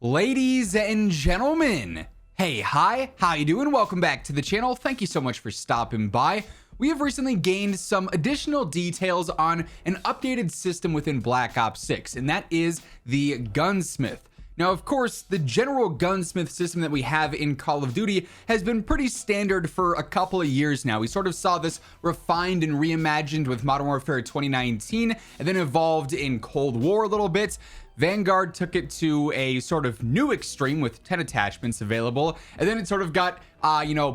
Ladies and gentlemen, hey, hi, how you doing? Welcome back to the channel. Thank you so much for stopping by. We have recently gained some additional details on an updated system within Black Ops 6, and that is the Gunsmith. Now, of course, the general gunsmith system that we have in Call of Duty has been pretty standard for a couple of years now. We sort of saw this refined and reimagined with Modern Warfare 2019, and then evolved in Cold War a little bit. Vanguard took it to a sort of new extreme with 10 attachments available, and then it sort of got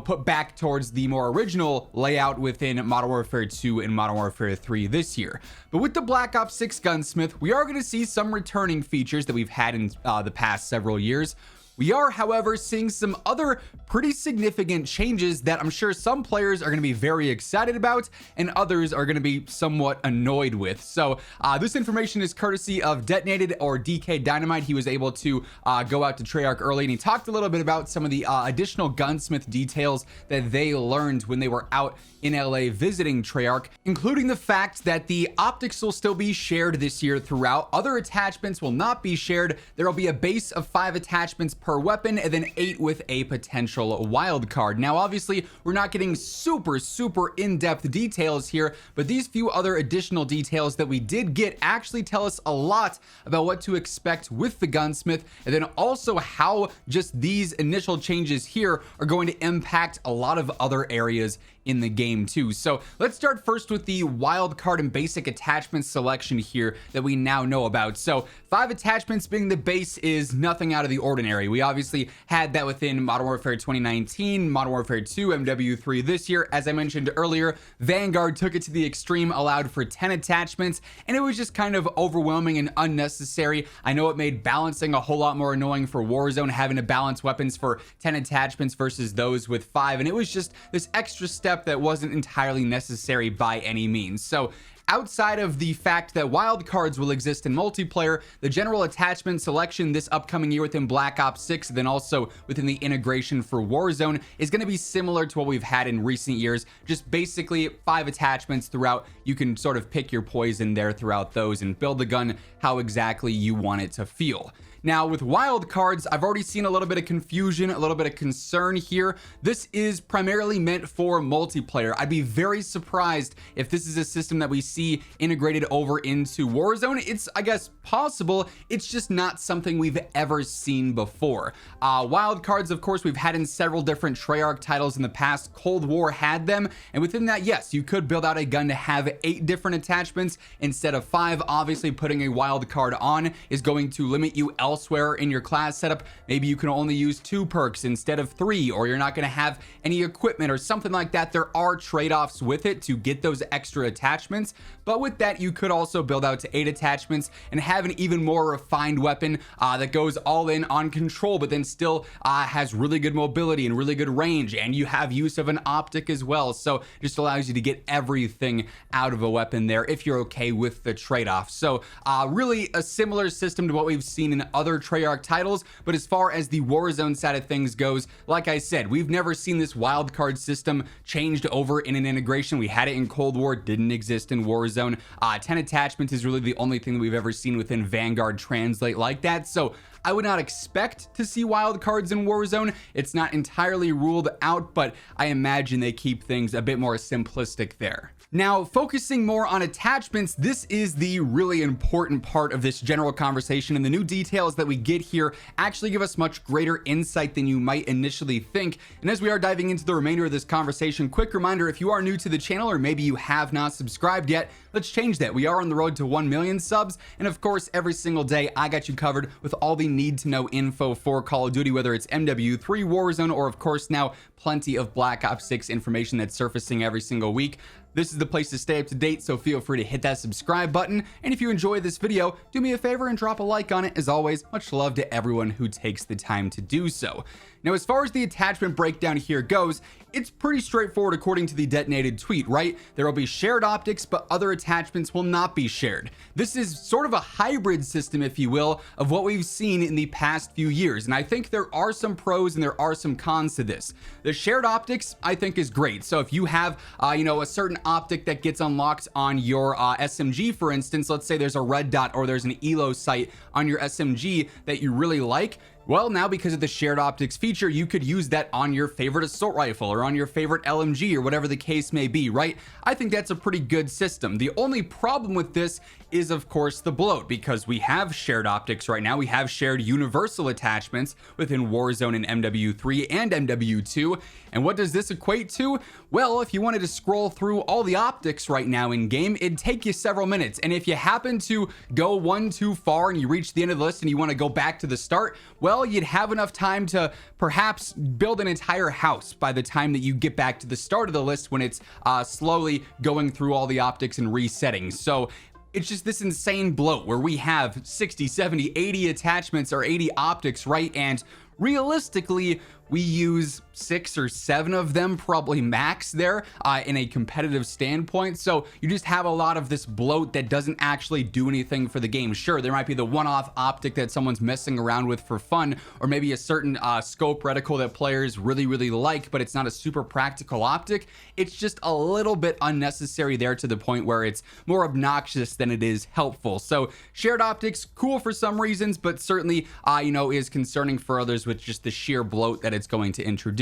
put back towards the more original layout within Modern Warfare 2 and Modern Warfare 3 this year. But with the Black Ops 6 Gunsmith, we are going to see some returning features that we've had in the past several years. We are, however, seeing some other pretty significant changes that I'm sure some players are going to be very excited about and others are going to be somewhat annoyed with. So this information is courtesy of Detonated, or DK Dynamite. He was able to go out to Treyarch early, and he talked a little bit about some of the additional gunsmith details that they learned when they were out in LA visiting Treyarch, including the fact that the optics will still be shared this year throughout. Other attachments will not be shared. There will be a base of 5 attachments per weapon and then 8 with a potential wild card. Now, obviously, we're not getting super in-depth details here, but these few other additional details that we did get actually tell us a lot about what to expect with the gunsmith, and then also how just these initial changes here are going to impact a lot of other areas in the game too. So let's start first with the wild card and basic attachment selection here that we now know about. So 5 attachments being the base is nothing out of the ordinary. We obviously had that within Modern Warfare 2019, Modern Warfare 2, MW3 this year. As I mentioned earlier, Vanguard took it to the extreme, allowed for 10 attachments, and it was just kind of overwhelming and unnecessary. I know it made balancing a whole lot more annoying for Warzone, having to balance weapons for 10 attachments versus those with 5, and it was just this extra step that wasn't entirely necessary by any means. So outside of the fact that wildcards will exist in multiplayer, the general attachment selection this upcoming year within Black Ops 6, then also within the integration for Warzone, is going to be similar to what we've had in recent years. Just basically 5 attachments throughout. You can sort of pick your poison there throughout those and build the gun how exactly you want it to feel. Now, with wild cards, I've already seen a little bit of confusion, a little bit of concern here. This is primarily meant for multiplayer. I'd be very surprised if this is a system that we see integrated over into Warzone. It's, I guess, possible. It's just not something we've ever seen before. Wild cards, of course, we've had in several different Treyarch titles in the past. Cold War had them, and within that, yes, you could build out a gun to have 8 different attachments instead of 5. Obviously, putting a wild card on is going to limit you elsewhere in your class setup. Maybe you can only use 2 perks instead of 3, or you're not going to have any equipment or something like that. There are trade-offs with it to get those extra attachments, but with that, you could also build out to 8 attachments and have an even more refined weapon that goes all in on control, but then still has really good mobility and really good range, and you have use of an optic as well. So just allows you to get everything out of a weapon there if you're okay with the trade-off. So really a similar system to what we've seen in other Treyarch titles, but as far as the Warzone side of things goes, like I said, we've never seen this wildcard system changed over in an integration. We had it in Cold War, didn't exist in Warzone. 10 attachments is really the only thing that we've ever seen within Vanguard translate like that. So I would not expect to see wildcards in Warzone. It's not entirely ruled out, but I imagine they keep things a bit more simplistic there. Now, focusing more on attachments, this is the really important part of this general conversation, and the new details that we get here actually give us much greater insight than you might initially think. And as we are diving into the remainder of this conversation, quick reminder, if you are new to the channel or maybe you have not subscribed yet, let's change that. We are on the road to 1 million subs, and of course, every single day I got you covered with all the need to know info for Call of Duty, whether it's MW3, Warzone, or of course now plenty of Black Ops 6 information that's surfacing every single week. This is the place to stay up to date, so feel free to hit that subscribe button. And if you enjoy this video, do me a favor and drop a like on it. As always, much love to everyone who takes the time to do so. Now, as far as the attachment breakdown here goes, it's pretty straightforward according to the Detonated tweet, right? There will be shared optics, but other attachments will not be shared. This is sort of a hybrid system, if you will, of what we've seen in the past few years. And I think there are some pros and there are some cons to this. The shared optics, I think, is great. So if you have, a certain optic that gets unlocked on your SMG, for instance, let's say there's a red dot or there's an ELO sight on your SMG that you really like, Well, now because of the shared optics feature, you could use that on your favorite assault rifle or on your favorite LMG or whatever the case may be, right? I think that's a pretty good system. The only problem with this is, of course, the bloat, because we have shared optics right now. We have shared universal attachments within Warzone and MW3 and MW2. And what does this equate to? Well, if you wanted to scroll through all the optics right now in game, it'd take you several minutes. And if you happen to go one too far and you reach the end of the list and you want to go back to the start, well, you'd have enough time to perhaps build an entire house by the time that you get back to the start of the list, when it's slowly going through all the optics and resetting. So it's just this insane bloat where we have 60, 70, 80 attachments or 80 optics, right? And realistically, we use 6 or 7 of them, probably max there, in a competitive standpoint. So you just have a lot of this bloat that doesn't actually do anything for the game. Sure, there might be the one-off optic that someone's messing around with for fun, or maybe a certain scope reticle that players really like, but it's not a super practical optic. It's just a little bit unnecessary there, to the point where it's more obnoxious than it is helpful. So shared optics, cool for some reasons, but certainly, is concerning for others with just the sheer bloat that it's going to introduce.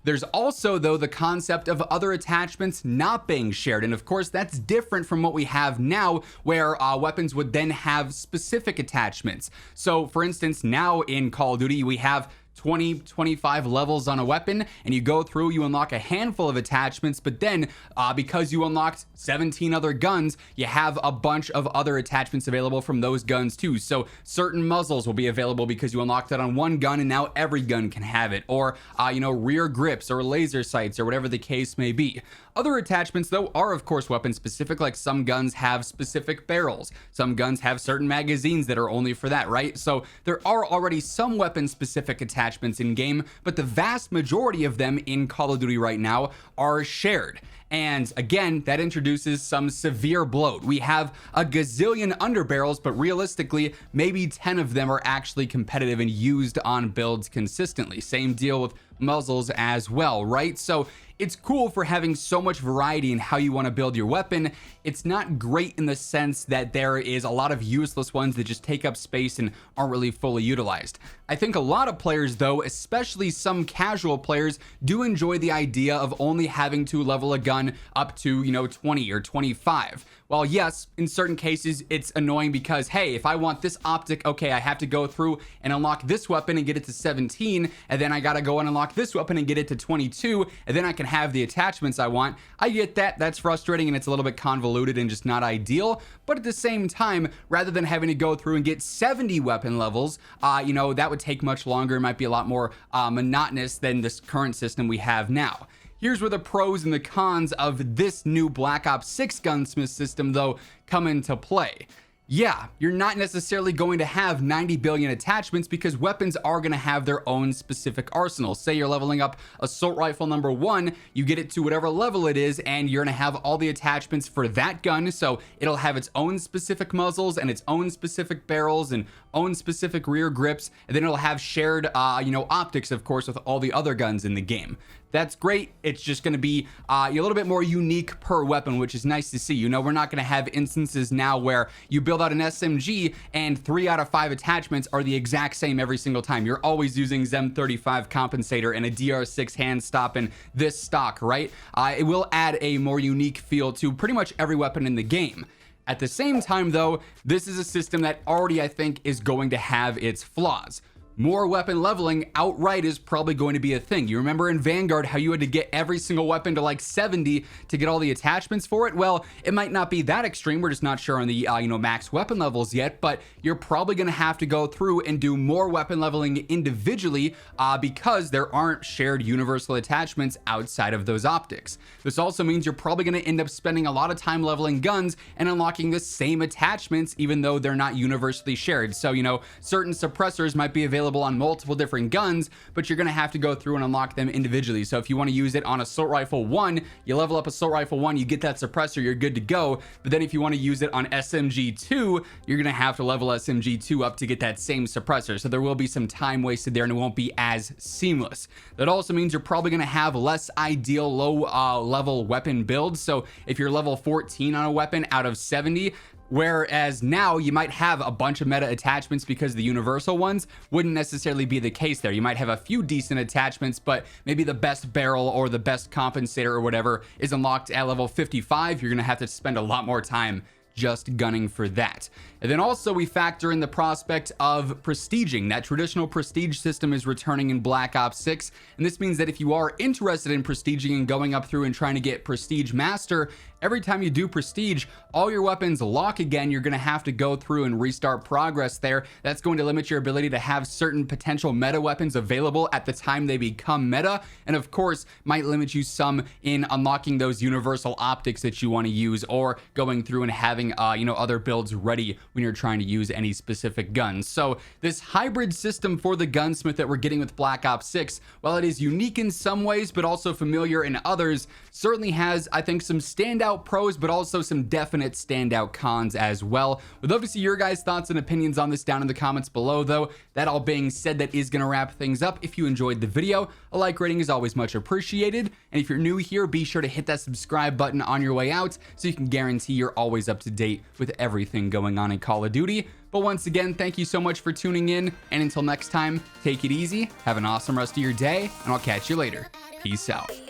There's also, though, the concept of other attachments not being shared. And of course, that's different from what we have now, where weapons would then have specific attachments. So for instance, now in Call of Duty, we have 20, 25 levels on a weapon, and you go through, you unlock a handful of attachments, but then because you unlocked 17 other guns, you have a bunch of other attachments available from those guns too. So certain muzzles will be available because you unlocked that on one gun, and now every gun can have it. Or rear grips or laser sights or whatever the case may be. Other attachments, though, are of course weapon specific. Like some guns have specific barrels, some guns have certain magazines that are only for that, right? So there are already some weapon specific attachments in game, but the vast majority of them in Call of Duty right now are shared. And again, that introduces some severe bloat. We have a gazillion underbarrels, but realistically, maybe 10 of them are actually competitive and used on builds consistently. Same deal with muzzles as well, right? So it's cool for having so much variety in how you want to build your weapon. It's not great in the sense that there is a lot of useless ones that just take up space and aren't really fully utilized. I think a lot of players, though, especially some casual players, do enjoy the idea of only having to level a gun up to, 20 or 25. While yes, in certain cases, it's annoying because, hey, if I want this optic, okay, I have to go through and unlock this weapon and get it to 17, and then I gotta go and unlock this weapon and get it to 22, and then I can have the attachments I want. I get that. That's frustrating, and it's a little bit convoluted and just not ideal. But at the same time, rather than having to go through and get 70 weapon levels, that would take much longer. It might be a lot more monotonous than this current system we have now. Here's where the pros and the cons of this new Black Ops 6 gunsmith system, though, come into play. Yeah, you're not necessarily going to have 90 billion attachments because weapons are going to have their own specific arsenal. Say you're leveling up assault rifle number 1, you get it to whatever level it is, and you're going to have all the attachments for that gun. So it'll have its own specific muzzles and its own specific barrels and own specific rear grips, and then it'll have shared, optics, of course, with all the other guns in the game. That's great. It's just going to be a little bit more unique per weapon, which is nice to see. We're not going to have instances now where you build out an SMG and 3 out of 5 attachments are the exact same every single time. You're always using Zem 35 compensator and a DR6 hand stop and this stock, right? It will add a more unique feel to pretty much every weapon in the game. At the same time, though, this is a system that already, I think, is going to have its flaws. More weapon leveling outright is probably going to be a thing. You remember in Vanguard how you had to get every single weapon to like 70 to get all the attachments for it? Well, it might not be that extreme. We're just not sure on the max weapon levels yet, but you're probably going to have to go through and do more weapon leveling individually because there aren't shared universal attachments outside of those optics. This also means you're probably going to end up spending a lot of time leveling guns and unlocking the same attachments even though they're not universally shared. So, certain suppressors might be available on multiple different guns, but you're going to have to go through and unlock them individually. So if you want to use it on assault rifle 1, you level up assault rifle 1, you get that suppressor, you're good to go. But then if you want to use it on SMG 2, you're going to have to level SMG 2 up to get that same suppressor. So there will be some time wasted there and it won't be as seamless. That also means you're probably going to have less ideal low level weapon builds. So if you're level 14 on a weapon out of 70, Whereas now you might have a bunch of meta attachments because the universal ones wouldn't necessarily be the case there. You might have a few decent attachments, but maybe the best barrel or the best compensator or whatever is unlocked at level 55. You're going to have to spend a lot more time just gunning for that. And then also we factor in the prospect of prestiging. That traditional prestige system is returning in Black Ops 6, and this means that if you are interested in prestiging and going up through and trying to get prestige master, every time you do prestige, all your weapons lock again. You're going to have to go through and restart progress there. That's going to limit your ability to have certain potential meta weapons available at the time they become meta, and of course might limit you some in unlocking those universal optics that you want to use, or going through and having other builds ready when you're trying to use any specific guns. So this hybrid system for the gunsmith that we're getting with Black Ops 6, while it is unique in some ways but also familiar in others, certainly has, I think, some standout pros but also some definite standout cons as well. We'd love to see your guys' thoughts and opinions on this down in the comments below, though. That all being said, that is going to wrap things up. If you enjoyed the video, a like rating is always much appreciated, and if you're new here, be sure to hit that subscribe button on your way out so you can guarantee you're always up to date with everything going on in Call of Duty. But once again, thank you so much for tuning in, and until next time, take it easy, have an awesome rest of your day, and I'll catch you later. Peace out.